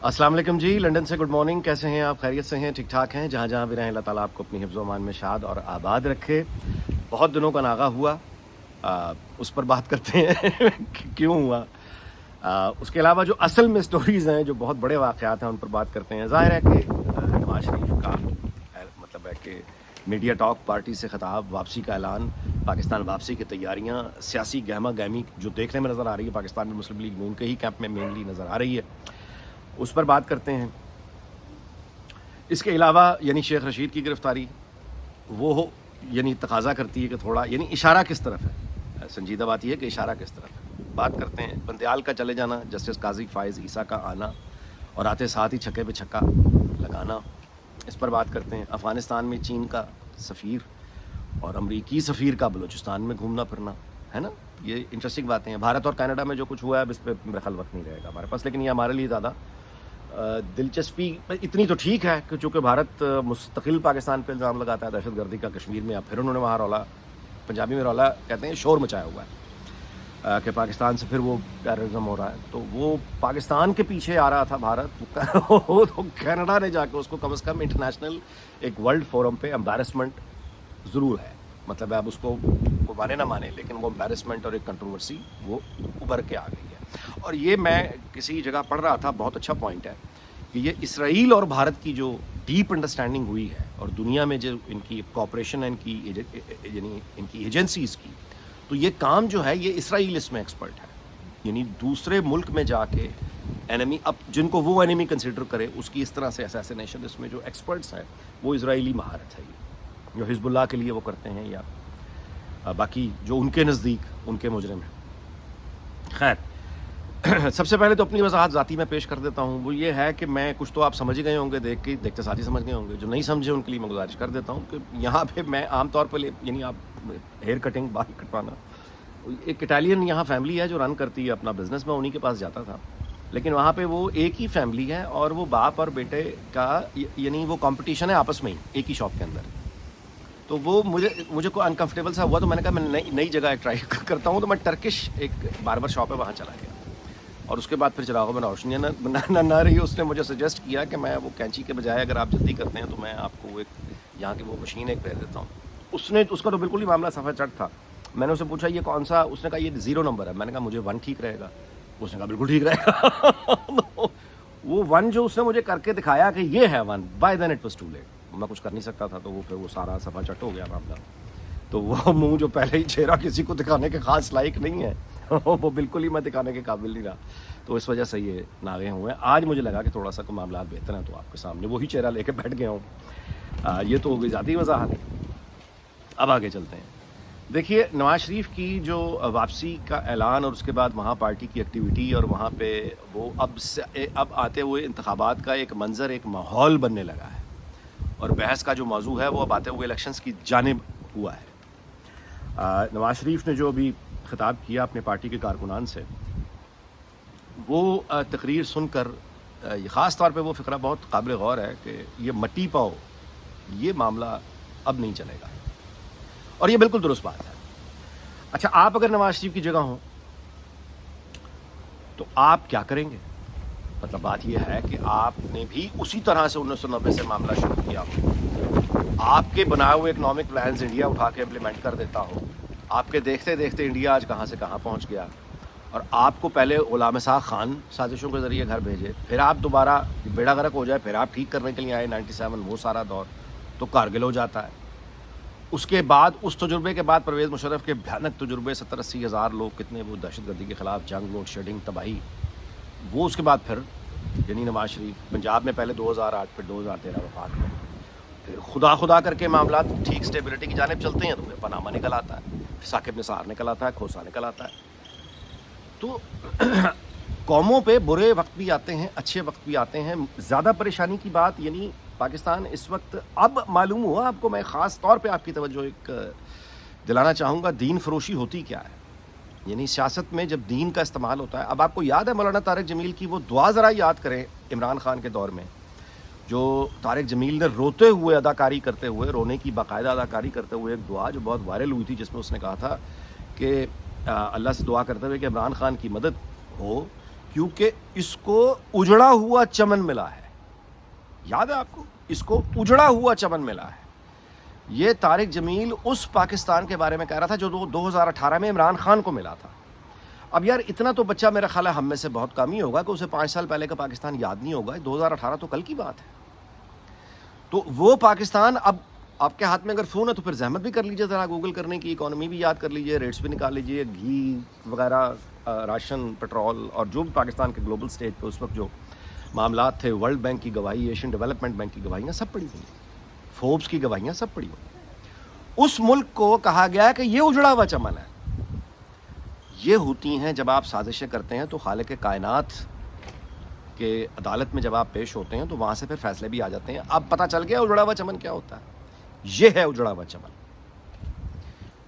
السلام علیکم جی، لنڈن سے گڈ مارننگ. کیسے ہیں آپ؟ خیریت سے ہیں؟ ٹھیک ٹھاک ہیں؟ جہاں جہاں بھی رہیں اللہ تعالیٰ آپ کو اپنی حفظ و امان میں شاد اور آباد رکھے. بہت دنوں کا ناغہ ہوا، اس پر بات کرتے ہیں کہ کیوں ہوا. اس کے علاوہ جو اصل میں سٹوریز ہیں، جو بہت بڑے واقعات ہیں، ان پر بات کرتے ہیں. ظاہر ہے کہ نواز شریف کا مطلب ہے کہ میڈیا ٹاک، پارٹی سے خطاب، واپسی کا اعلان، پاکستان واپسی کی تیاریاں، سیاسی گہما گہمی جو دیکھنے میں نظر آ رہی ہے پاکستان میں مسلم لیگ نون کے ہی کیمپ میں مینلی نظر آ رہی ہے، اس پر بات کرتے ہیں. اس کے علاوہ یعنی شیخ رشید کی گرفتاری وہ یعنی تقاضا کرتی ہے کہ تھوڑا یعنی اشارہ کس طرف ہے. سنجیدہ بات یہ ہے کہ اشارہ کس طرف ہے. بات کرتے ہیں بندیال کا چلے جانا، جسٹس قاضی فائز عیسیٰ کا آنا اور آتے ساتھ ہی چھکے پہ چھکا لگانا، اس پر بات کرتے ہیں. افغانستان میں چین کا سفیر اور امریکی سفیر کا بلوچستان میں گھومنا پھرنا ہے نا، یہ انٹرسٹنگ باتیں ہیں. بھارت اور کینیڈا میں جو کچھ ہوا ہے اب اس پہ میرا خیال وقت نہیں رہے گا ہمارے پاس، لیکن یہ ہمارے لیے زیادہ دلچسپی اتنی تو ٹھیک ہے کہ چونکہ بھارت مستقل پاکستان پہ الزام لگاتا ہے دہشت گردی کا کشمیر میں. اب پھر انہوں نے وہاں رولا، پنجابی میں رولا کہتے ہیں، شور مچایا ہوا ہے کہ پاکستان سے پھر وہ ٹیررزم ہو رہا ہے. تو وہ پاکستان کے پیچھے آ رہا تھا بھارت تو کینیڈا نے جا کے اس کو کم از کم انٹرنیشنل ایک ورلڈ فورم پہ امبیرسمنٹ ضرور ہے. مطلب اب اس کو مانے نہ مانے، لیکن وہ امبیرسمنٹ اور ایک کنٹروورسی وہ ابھر کے آ گئی ہے. اور یہ میں کسی جگہ پڑھ رہا تھا، بہت اچھا پوائنٹ ہے کہ یہ اسرائیل اور بھارت کی جو ڈیپ انڈرسٹینڈنگ ہوئی ہے اور دنیا میں جو ان کی کوآپریشن ہے، یعنی ان کی ایجنسیز کی، تو یہ کام جو ہے یہ اسرائیل اس میں ایکسپرٹ ہے. یعنی دوسرے ملک میں جا کے اینمی، اب جن کو وہ اینمی کنسیڈر کرے، اس کی اس طرح سے اسیسینیشن اس میں جو ایکسپرٹس ہیں وہ اسرائیلی مہارت ہے. یہ جو حزب اللہ کے لیے وہ کرتے ہیں یا باقی جو ان کے نزدیک ان کے مجرم ہیں. خیر، سب سے پہلے تو اپنی وضاحت ذاتی میں پیش کر دیتا ہوں. وہ یہ ہے کہ میں کچھ تو آپ سمجھ گئے ہوں گے، دیکھتے ساتھ ہی سمجھ گئے ہوں گے. جو نہیں سمجھے ان کے لیے میں گزارش کر دیتا ہوں کہ یہاں پہ میں عام طور پہ یعنی آپ ہیئر کٹنگ، بال کٹوانا، ایک اٹالین یہاں فیملی ہے جو رن کرتی ہے اپنا بزنس. میں انہی کے پاس جاتا تھا، لیکن وہاں پہ وہ ایک ہی فیملی ہے اور وہ باپ اور بیٹے کا یعنی وہ کمپٹیشن ہے آپس میں ہی ایک ہی شاپ کے اندر. تو وہ مجھے کوئی انکمفرٹیبل سا ہوا، تو میں نے کہا میں نئی جگہ ایک ٹرائی کرتا ہوں. تو میں ٹرکش ایک باربر شاپ ہے وہاں چلا گیا، اور اس کے بعد پھر چراغوں میں روشنیاں نہ رہی. اس نے مجھے سجیسٹ کیا کہ میں وہ کینچی کے بجائے اگر آپ جلدی کرتے ہیں تو میں آپ کو ایک یہاں کی وہ مشین ایک بھیج دیتا ہوں. اس کا تو بالکل ہی معاملہ صفحہ چٹ تھا. میں نے اسے پوچھا یہ کون سا، اس نے کہا یہ 0 نمبر ہے. میں نے کہا مجھے 1 ٹھیک رہے گا. اس نے کہا بالکل ٹھیک رہے گا. وہ 1 جو اس نے مجھے کر کے دکھایا کہ یہ ہے 1، by then it was too late. میں کچھ کر نہیں سکتا تھا. تو وہ پھر وہ سارا صفحہ چٹ ہو گیا معاملہ. تو وہ منہ جو پہلے ہی چہرہ کسی کو دکھانے کے خاص لائق نہیں ہے وہ بالکل ہی میں دکھانے کے قابل نہیں رہا. تو اس وجہ سے یہ ناغے ہوئے. آج مجھے لگا کہ تھوڑا سا کوئی معاملات بہتر ہیں تو آپ کے سامنے وہی چہرہ لے کے بیٹھ گیا ہوں. یہ تو ہو گئی ذاتی وضاحت. اب آگے چلتے ہیں. دیکھیے، نواز شریف کی جو واپسی کا اعلان اور اس کے بعد وہاں پارٹی کی ایکٹیویٹی اور وہاں پہ وہ اب آتے ہوئے انتخابات کا ایک منظر، ایک ماحول بننے لگا ہے. اور بحث کا جو موضوع ہے وہ اب آتے ہوئے الیکشنز کی جانب ہوا ہے. نواز شریف نے جو ابھی خطاب کیا اپنے پارٹی کے کارکنان سے، وہ تقریر سن کر خاص طور پہ وہ فقرہ بہت قابل غور ہے کہ یہ مٹی پاؤ، یہ معاملہ اب نہیں چلے گا. اور یہ بالکل درست بات ہے. اچھا، آپ اگر نواز شریف کی جگہ ہوں تو آپ کیا کریں گے؟ مطلب بات یہ ہے کہ آپ نے بھی اسی طرح سے 1990 سے معاملہ شروع کیا ہو. آپ کے بنائے ہوئے اکنامک پلانز انڈیا اٹھا کے امپلیمنٹ کر دیتا ہو. آپ کے دیکھتے دیکھتے انڈیا آج کہاں سے کہاں پہنچ گیا. اور آپ کو پہلے غلام اسحاق خان سازشوں کے ذریعے گھر بھیجے، پھر آپ دوبارہ بیڑا غرق ہو جائے، پھر آپ ٹھیک کرنے کے لیے آئے 97، وہ سارا دور تو کارگل ہو جاتا ہے. اس کے بعد اس تجربے کے بعد پرویز مشرف کے بھیانک تجربے، 70-80 ہزار لوگ کتنے وہ دہشت گردی کے خلاف جنگ، لوڈ شیڈنگ، تباہی. وہ اس کے بعد پھر یعنی نواز شریف پنجاب میں پہلے 2008، پھر 2013 وفات میں، پھر خدا کر کے معاملات ٹھیک اسٹیبلٹی کی جانب چلتے ہیں تو پھر پاناما نکل آتا ہے، پھر ثاقب نثار نکل آتا ہے، کھوسا نکل آتا ہے. تو قوموں پہ برے وقت بھی آتے ہیں، اچھے وقت بھی آتے ہیں. زیادہ پریشانی کی بات یعنی پاکستان اس وقت اب معلوم ہوا آپ کو. میں خاص طور پہ آپ کی توجہ ایک دلانا چاہوں گا، دین فروشی ہوتی کیا ہے. یعنی سیاست میں جب دین کا استعمال ہوتا ہے، اب آپ کو یاد ہے مولانا طارق جمیل کی وہ دعا، ذرا یاد کریں عمران خان کے دور میں جو طارق جمیل نے روتے ہوئے اداکاری کرتے ہوئے، رونے کی باقاعدہ اداکاری کرتے ہوئے ایک دعا جو بہت وائرل ہوئی تھی، جس میں اس نے کہا تھا کہ اللہ سے دعا کرتے ہوئے کہ عمران خان کی مدد ہو کیونکہ اس کو اجڑا ہوا چمن ملا ہے. یاد ہے آپ کو؟ اس کو اجڑا ہوا چمن ملا ہے. یہ طارق جمیل اس پاکستان کے بارے میں کہہ رہا تھا جو 2018 میں عمران خان کو ملا تھا. اب یار اتنا تو بچہ میرا خیال ہے ہم میں سے بہت کم ہی ہوگا کہ اسے 5 سال پہلے کا پاکستان یاد نہیں ہوگا. 2018 تو کل کی بات ہے. تو وہ پاکستان اب آپ کے ہاتھ میں اگر فون ہے تو پھر زحمت بھی کر لیجئے ذرا گوگل کرنے کی, اکانومی بھی یاد کر لیجئے, ریٹس بھی نکال لیجئے, گھی وغیرہ, راشن, پیٹرول اور جو بھی پاکستان کے گلوبل سٹیج پہ اس وقت جو معاملات تھے, ورلڈ بینک کی گواہی, ایشین ڈیولپمنٹ بینک کی گواہیاں سب پڑھی ہوئی, فوربس کی گواہیاں سب پڑھی ہوئی. اس ملک کو کہا گیا کہ یہ اجڑا ہوا چمن ہے. یہ ہوتی ہیں جب آپ سازشیں کرتے ہیں تو خالق کائنات کے عدالت میں جب آپ پیش ہوتے ہیں تو وہاں سے پھر فیصلے بھی آ جاتے ہیں. اب پتہ چل گیا اجڑا ہوا چمن کیا ہوتا ہے. یہ ہے اجڑا ہوا چمن.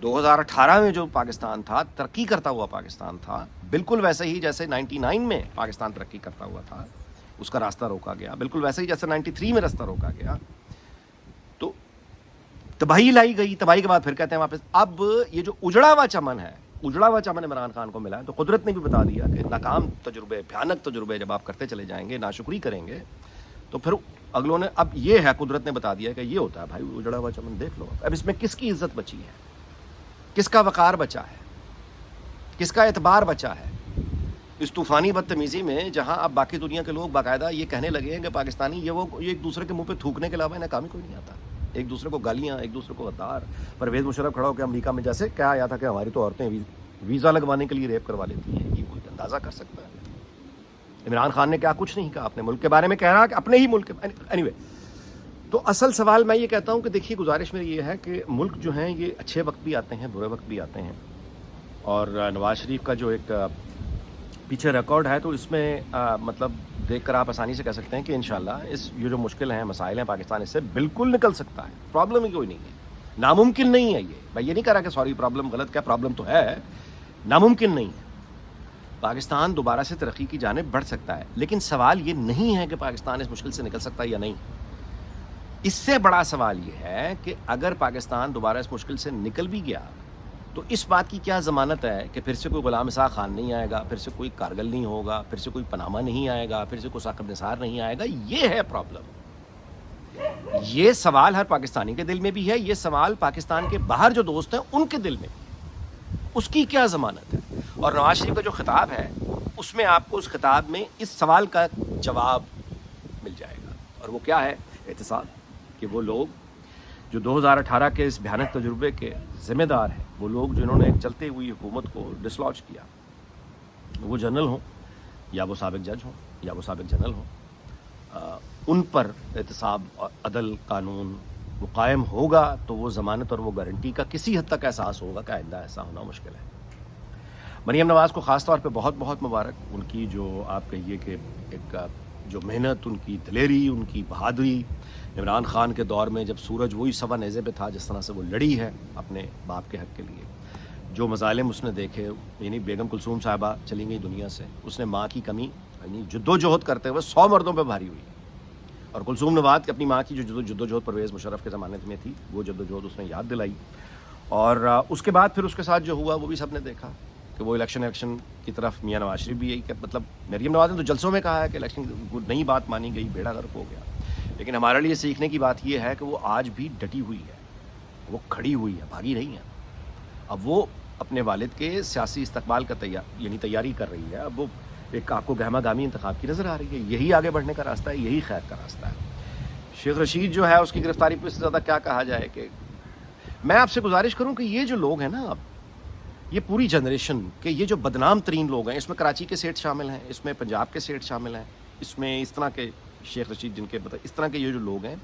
2018 میں جو پاکستان تھا, ترقی کرتا ہوا پاکستان تھا, بالکل ویسے ہی جیسے 99 میں پاکستان ترقی کرتا ہوا تھا, اس کا راستہ روکا گیا. بالکل ویسے ہی جیسے 93 میں راستہ روکا گیا. تو تباہی لائی گئی. تباہی کے بعد پھر کہتے ہیں واپس. اب یہ جو اجڑا ہوا چمن ہے, اجڑا ہوا چمن عمران خان کو ملا ہے. تو قدرت نے بھی بتا دیا کہ ناکام تجربے, بھیانک تجربے جب آپ کرتے چلے جائیں گے, ناشکری کریں گے, تو پھر اگلوں نے, اب یہ ہے قدرت نے بتا دیا کہ یہ ہوتا ہے بھائی اجڑا ہوا چمن. دیکھ لو اب اس میں کس کی عزت بچی ہے, کس کا وقار بچا ہے, کس کا اعتبار بچا ہے. اس طوفانی بدتمیزی میں جہاں اب باقی دنیا کے لوگ باقاعدہ یہ کہنے لگے ہیں کہ پاکستانی یہ ایک دوسرے کے منہ پہ تھوکنے کے علاوہ انہیں کام ہی کوئی نہیں آتا. ایک دوسرے کو گالیاں, ایک دوسرے کو غدار. پرویز مشرف کھڑا ہو کے امریکہ میں جیسے کہا آیا تھا کہ ہماری تو عورتیں ویزا لگوانے کے لیے ریپ کروا لیتی ہیں. یہ کوئی اندازہ کر سکتا ہے؟ عمران خان نے کیا کچھ نہیں کہا اپنے ملک کے بارے میں, کہہ رہا کہ اپنے ہی ملک کے. اینی وے, تو اصل سوال میں یہ کہتا ہوں کہ دیکھیے گزارش میری یہ ہے کہ ملک جو ہیں یہ اچھے وقت بھی آتے ہیں, برے وقت بھی آتے ہیں. اور نواز شریف کا جو ایک پیچھے ریکارڈ ہے تو اس میں مطلب دیکھ کر آپ آسانی سے کہہ سکتے ہیں کہ انشاءاللہ یہ جو مشکل ہیں, مسائل ہیں, پاکستان اس سے بالکل نکل سکتا ہے. پرابلم ہی کوئی نہیں ہے, ناممکن نہیں ہے. یہ میں یہ نہیں کہہ رہا کہ سوری پرابلم غلط, کیا پرابلم تو ہے, ناممکن نہیں ہے. پاکستان دوبارہ سے ترقی کی جانب بڑھ سکتا ہے. لیکن سوال یہ نہیں ہے کہ پاکستان اس مشکل سے نکل سکتا ہے یا نہیں. اس سے بڑا سوال یہ ہے کہ اگر پاکستان دوبارہ اس مشکل سے نکل بھی گیا تو اس بات کی کیا ضمانت ہے کہ پھر سے کوئی غلام اسحاق خان نہیں آئے گا, پھر سے کوئی کارگل نہیں ہوگا, پھر سے کوئی پاناما نہیں آئے گا, پھر سے کوئی ثاقب نثار نہیں آئے گا. یہ ہے پرابلم. یہ سوال ہر پاکستانی کے دل میں بھی ہے, یہ سوال پاکستان کے باہر جو دوست ہیں ان کے دل میں بھی. اس کی کیا ضمانت ہے؟ اور نواز شریف کا جو خطاب ہے اس میں آپ کو اس خطاب میں اس سوال کا جواب مل جائے گا. اور وہ کیا ہے؟ احتساب. کہ وہ لوگ جو 2018 کے اس بھیانک تجربے کے ذمہ دار ہیں, وہ لوگ جنہوں نے ایک چلتی ہوئی حکومت کو ڈسلوج کیا, وہ جنرل ہوں یا وہ سابق جج ہوں یا وہ سابق جنرل ہوں, ان پر احتساب اور عدل قانون وہ قائم ہوگا تو وہ ضمانت اور وہ گارنٹی کا کسی حد تک احساس ہوگا کہ آئندہ ایسا ہونا مشکل ہے. مریم نواز کو خاص طور پہ بہت بہت مبارک. ان کی جو آپ کہیے کہ ایک جو محنت, ان کی دلیری, ان کی بہادری, عمران خان کے دور میں جب سورج وہی سوا نیزے پہ تھا جس طرح سے وہ لڑی ہے اپنے باپ کے حق کے لیے, جو مظالم اس نے دیکھے. یعنی بیگم کلثوم صاحبہ چلی گئی دنیا سے, اس نے ماں کی کمی یعنی جدوجہد کرتے ہوئے 100 مردوں پہ بھاری ہوئی. اور کلثوم نواز اپنی ماں کی جو جدوجہد پرویز مشرف کے زمانے میں تھی وہ جدوجہد اس نے یاد دلائی. اور اس کے بعد پھر اس کے ساتھ جو ہوا وہ بھی سب نے دیکھا کہ وہ الیکشن کی طرف میاں نواز شریف بھی یہی کہ مطلب مریم نواز نے تو جلسوں میں کہا ہے کہ الیکشن نئی بات مانی گئی, بیڑا غرق ہو گیا. لیکن ہمارے لیے سیکھنے کی بات یہ ہے کہ وہ آج بھی ڈٹی ہوئی ہے, وہ کھڑی ہوئی ہے, بھاگی نہیں ہے. اب وہ اپنے والد کے سیاسی استقبال کا تیاری کر رہی ہے. اب وہ ایک آپ کو گہما گامی انتخاب کی نظر آ رہی ہے. یہی آگے بڑھنے کا راستہ ہے, یہی خیر کا راستہ ہے. شیخ رشید جو ہے اس کی گرفتاری پہ اس سے زیادہ کیا کہا جائے. کہ میں آپ سے گزارش کروں کہ یہ جو لوگ ہیں نا, اب یہ پوری جنریشن کہ یہ جو بدنام ترین لوگ ہیں, اس میں کراچی کے سیٹ شامل ہیں, اس میں پنجاب کے سیٹ شامل ہیں, اس میں اس طرح کے شیخ رشید جن کے اس طرح کے یہ جو لوگ ہیں,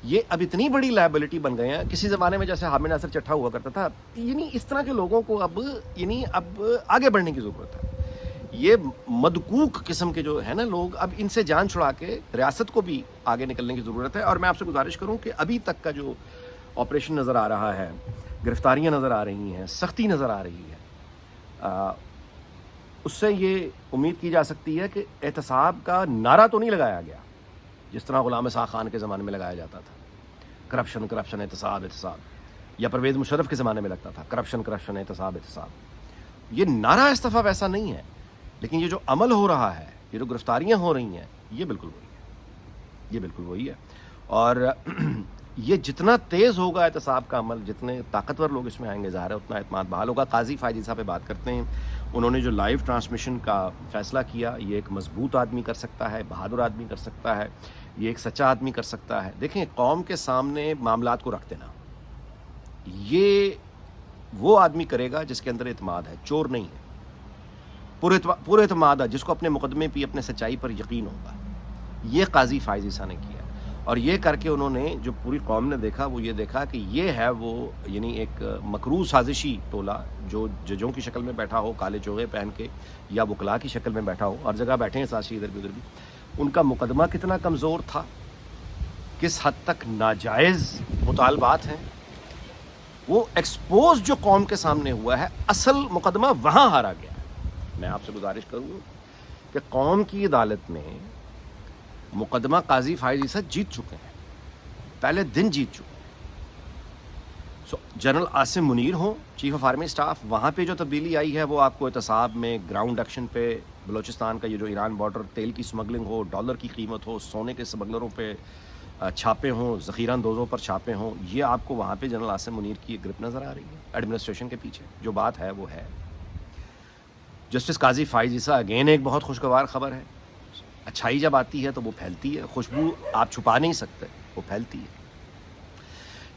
یہ اب اتنی بڑی لائبلٹی بن گئے ہیں. کسی زمانے میں جیسے حامد ناصر چٹھا ہوا کرتا تھا, یعنی اس طرح کے لوگوں کو اب آگے بڑھنے کی ضرورت ہے. یہ مدکوک قسم کے جو ہے نا لوگ, اب ان سے جان چھڑا کے ریاست کو بھی آگے نکلنے کی ضرورت ہے. اور میں آپ سے گزارش کروں کہ ابھی تک کا جو آپریشن نظر آ رہا ہے, گرفتاریاں نظر آ رہی ہیں, سختی نظر آ رہی ہے, اس سے یہ امید کی جا سکتی ہے کہ احتساب کا نعرہ تو نہیں لگایا گیا جس طرح غلام اسحاق خان کے زمانے میں لگایا جاتا تھا, کرپشن کرپشن احتساب احتساب, یا پرویز مشرف کے زمانے میں لگتا تھا کرپشن کرپشن احتساب احتساب. یہ نعرہ اس دفعہ ویسا نہیں ہے. لیکن یہ جو عمل ہو رہا ہے، یہ جو گرفتاریاں ہو رہی ہیں، یہ بالکل وہی ہے، یہ بالکل وہی ہے. اور یہ جتنا تیز ہوگا احتساب کا عمل، جتنے طاقتور لوگ اس میں آئیں گے، ظاہر ہے اتنا اعتماد بحال ہوگا. قاضی فائزی صاحب پہ بات کرتے ہیں. انہوں نے جو لائیو ٹرانسمیشن کا فیصلہ کیا، یہ ایک مضبوط آدمی کر سکتا ہے، بہادر آدمی کر سکتا ہے، یہ ایک سچا آدمی کر سکتا ہے. دیکھیں، قوم کے سامنے معاملات کو رکھ دینا، یہ وہ آدمی کرے گا جس کے اندر اعتماد ہے، چور نہیں ہے، پورے اعتماد ہے، جس کو اپنے مقدمے پہ، اپنے سچائی پر یقین ہوگا. یہ قاضی فائزی صاحب نے کیا، اور یہ کر کے انہوں نے جو پوری قوم نے دیکھا، وہ یہ دیکھا کہ یہ ہے وہ، یعنی ایک مکروہ سازشی ٹولہ جو ججوں کی شکل میں بیٹھا ہو، کالے چوغے پہن کے، یا وکلا کی شکل میں بیٹھا ہو، ہر جگہ بیٹھے ہیں سازشی ادھر بھی ادھر بھی. ان کا مقدمہ کتنا کمزور تھا، کس حد تک ناجائز مطالبات ہیں، وہ ایکسپوز جو قوم کے سامنے ہوا ہے. اصل مقدمہ وہاں ہارا گیا ہے. میں آپ سے گزارش کروں کہ قوم کی عدالت میں مقدمہ قاضی فائزی سے جیت چکے ہیں، پہلے دن جیت چکے ہیں. جنرل عاصم منیر ہوں، چیف آف آرمی اسٹاف، وہاں پہ جو تبدیلی آئی ہے وہ آپ کو احتساب میں، گراؤنڈ ایکشن پہ، بلوچستان کا یہ جو ایران بارڈر، تیل کی سمگلنگ ہو، ڈالر کی قیمت ہو، سونے کے سمگلروں پہ چھاپے ہوں، ذخیرہ اندوزوں پر چھاپے ہوں، یہ آپ کو وہاں پہ جنرل عاصم منیر کی گرپ نظر آ رہی ہے. ایڈمنسٹریشن کے پیچھے جو بات ہے وہ ہے. جسٹس قاضی فائز عیسیٰ، اگین ایک بہت خوشگوار خبر ہے. اچھائی جب آتی ہے تو وہ پھیلتی ہے، خوشبو آپ چھپا نہیں سکتے، وہ پھیلتی ہے.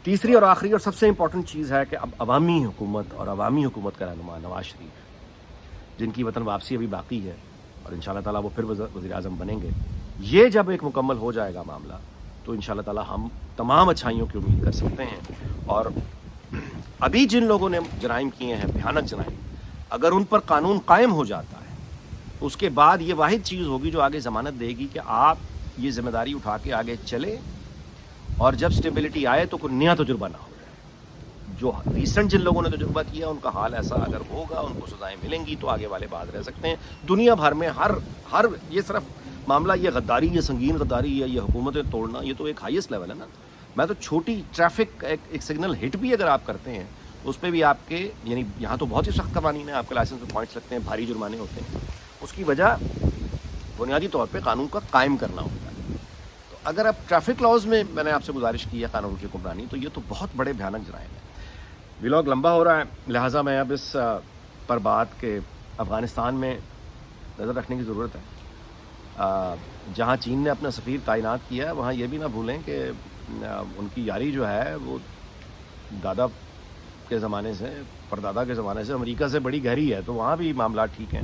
تیسری اور آخری اور سب سے امپورٹنٹ چیز ہے کہ اب عوامی حکومت اور عوامی حکومت کا رہنما نواز شریف، جن کی وطن واپسی ابھی باقی ہے اور انشاءاللہ تعالیٰ وہ پھر وزیر اعظم بنیں گے، یہ جب ایک مکمل ہو جائے گا معاملہ تو انشاءاللہ تعالیٰ ہم تمام اچھائیوں کی امید کر سکتے ہیں. اور ابھی جن لوگوں نے جرائم کیے ہیں، بھیانک جرائم، اگر ان پر قانون قائم ہو جاتا ہے اس کے بعد یہ واحد چیز ہوگی جو آگے ضمانت دے گی کہ آپ یہ ذمہ داری اٹھا کے آگے چلے، اور جب سٹیبلٹی آئے تو کوئی نیا تجربہ نہ ہو جائے. جو ریسنٹ جن لوگوں نے تجربہ کیا ان کا حال ایسا اگر ہوگا، ان کو سزائیں ملیں گی تو آگے والے بعد رہ سکتے ہیں. دنیا بھر میں ہر یہ صرف معاملہ، یہ غداری، یہ سنگین غداری، یا یہ حکومتیں توڑنا، یہ تو ایک ہائیسٹ لیول ہے نا. میں تو چھوٹی ٹریفک ایک سگنل ہٹ بھی اگر آپ کرتے ہیں اس پہ بھی آپ کے، یعنی یہاں تو بہت ہی سخت قوانین ہیں، آپ کے لائسنس پہ پوائنٹس لگتے ہیں، بھاری جرمانے ہوتے ہیں. اس کی وجہ بنیادی طور پہ قانون کا قائم کرنا ہوتا ہے. تو اگر آپ ٹریفک لاز میں نے آپ سے گزارش کی ہے قانون کی حکمرانی، تو یہ تو بہت بڑے بھیانک جرائم ہیں. ولاگ لمبا ہو رہا ہے، لہٰذا میں اب اس پر بات کہ افغانستان میں نظر رکھنے کی ضرورت ہے. جہاں چین نے اپنا سفیر تعینات کیا ہے، وہاں یہ بھی نہ بھولیں کہ ان کی یاری جو ہے وہ دادا کے زمانے سے، پردادا کے زمانے سے امریکہ سے بڑی گہری ہے. تو وہاں بھی معاملات ٹھیک ہیں،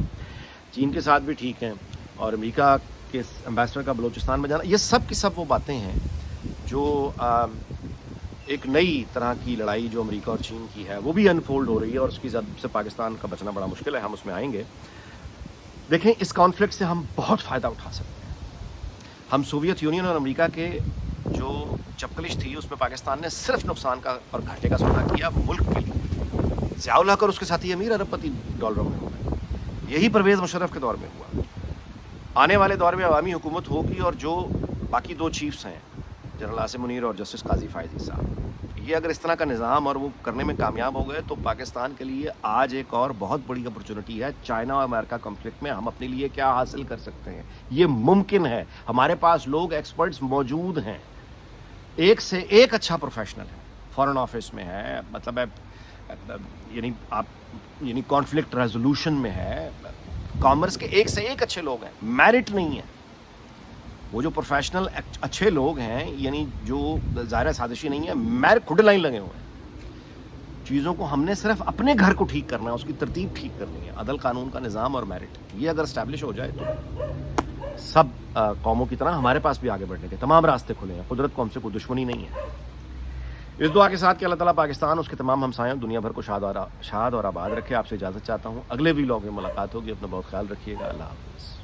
چین کے ساتھ بھی ٹھیک ہیں، اور امریکہ کے ایمبیسڈر کا بلوچستان میں جانا، یہ سب کی سب وہ باتیں ہیں جو ایک نئی طرح کی لڑائی جو امریکہ اور چین کی ہے وہ بھی انفولڈ ہو رہی ہے، اور اس کی زد سے پاکستان کا بچنا بڑا مشکل ہے. ہم اس میں آئیں گے. دیکھیں، اس کانفلکٹ سے ہم بہت فائدہ اٹھا سکتے ہیں. ہم سوویت یونین اور امریکہ کے جو چپکلش تھی اس میں پاکستان نے صرف نقصان کا اور گھاٹے کا سودا کیا ملک کے لیے. ضیاء الحق اور اس کے ساتھی امیر ارب پتی ڈالروں میں ہوئے. یہی پرویز مشرف کے دور میں ہوا. آنے والے دور میں عوامی حکومت ہوگی، اور جو باقی دو چیفز ہیں، جنرل عاصم منیر اور جسٹس قاضی فائز صاحب، یہ اگر اس طرح کا نظام اور وہ کرنے میں کامیاب ہو گئے تو پاکستان کے لیے آج ایک اور بہت بڑی اپرچونٹی ہے. چائنا اور امریکہ کنفلکٹ میں ہم اپنے لیے کیا حاصل کر سکتے ہیں، یہ ممکن ہے. ہمارے پاس لوگ، ایکسپرٹس موجود ہیں، ایک سے ایک اچھا پروفیشنل ہے، فارن آفس میں ہے، مطلب ہے یعنی کانفلکٹ ریزولوشن میں ہے، کامرس کے ایک سے ایک اچھے لوگ ہیں. میرٹ نہیں ہے. وہ جو پروفیشنل اچھے لوگ ہیں، یعنی جو ظاہر سازشی نہیں ہے، میرٹ کھڈ لائن لگے ہوئے ہیں. چیزوں کو ہم نے صرف اپنے گھر کو ٹھیک کرنا ہے، اس کی ترتیب ٹھیک کرنی ہے. عدل قانون کا نظام اور میرٹ، یہ اگر اسٹیبلش ہو جائے تو سب قوموں کی طرح ہمارے پاس بھی آگے بڑھنے کے تمام راستے کھلے ہیں. قدرت کو ہم سے کوئی دشمنی نہیں ہے. اس دعا کے ساتھ کہ اللہ تعالیٰ پاکستان، اس کے تمام ہمسایوں، دنیا بھر کو شاد اور آباد رکھے. آپ سے اجازت چاہتا ہوں. اگلے ویلاگ میں ملاقات ہوگی. اپنا بہت خیال رکھیے گا. اللہ حافظ.